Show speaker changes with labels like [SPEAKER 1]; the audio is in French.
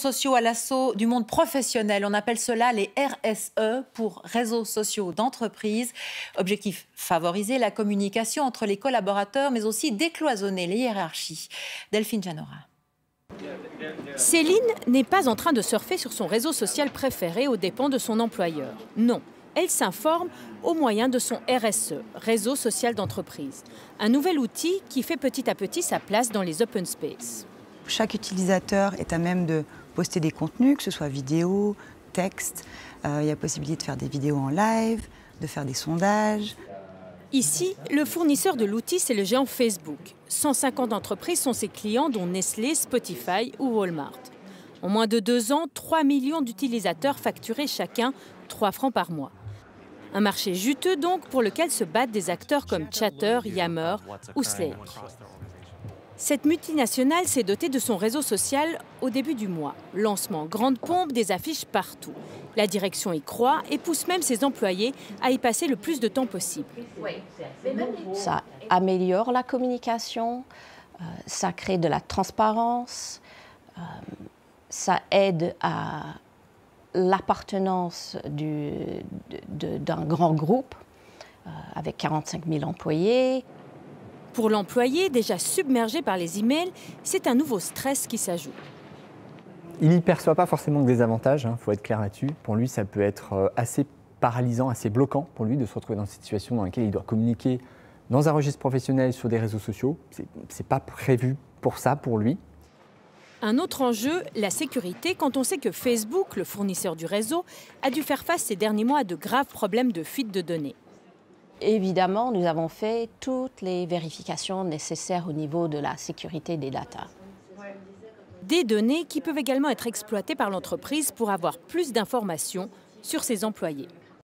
[SPEAKER 1] Sociaux à l'assaut du monde professionnel. On appelle cela les RSE pour réseaux sociaux d'entreprise. Objectif, favoriser la communication entre les collaborateurs, mais aussi décloisonner les hiérarchies. Delphine Janora.
[SPEAKER 2] Céline n'est pas en train de surfer sur son réseau social préféré aux dépens de son employeur. Non, elle s'informe au moyen de son RSE, réseau social d'entreprise. Un nouvel outil qui fait petit à petit sa place dans les open space.
[SPEAKER 3] Chaque utilisateur est à même de poster des contenus, que ce soit vidéo, texte. Il y a possibilité de faire des vidéos en live, de faire des sondages.
[SPEAKER 2] Ici, le fournisseur de l'outil, c'est le géant Facebook. 150 entreprises sont ses clients, dont Nestlé, Spotify ou Walmart. En moins de 2 ans, 3 millions d'utilisateurs facturés chacun 3 francs par mois. Un marché juteux donc pour lequel se battent des acteurs comme Chatter, Yammer ou Slack. Cette multinationale s'est dotée de son réseau social au début du mois. Lancement grande pompe, des affiches partout. La direction y croit et pousse même ses employés à y passer le plus de temps possible.
[SPEAKER 4] Ça améliore la communication, ça crée de la transparence, ça aide à l'appartenance d'un grand groupe avec 45 000 employés.
[SPEAKER 2] Pour l'employé, déjà submergé par les emails, c'est un nouveau stress qui s'ajoute.
[SPEAKER 5] Il n'y perçoit pas forcément des avantages, il faut être clair là-dessus. Pour lui, ça peut être assez paralysant, assez bloquant pour lui de se retrouver dans cette situation dans laquelle il doit communiquer dans un registre professionnel sur des réseaux sociaux. C'est pas prévu pour ça, pour lui.
[SPEAKER 2] Un autre enjeu, la sécurité, quand on sait que Facebook, le fournisseur du réseau, a dû faire face ces derniers mois à de graves problèmes de fuite de données.
[SPEAKER 4] Évidemment, nous avons fait toutes les vérifications nécessaires au niveau de la sécurité des datas.
[SPEAKER 2] Des données qui peuvent également être exploitées par l'entreprise pour avoir plus d'informations sur ses employés.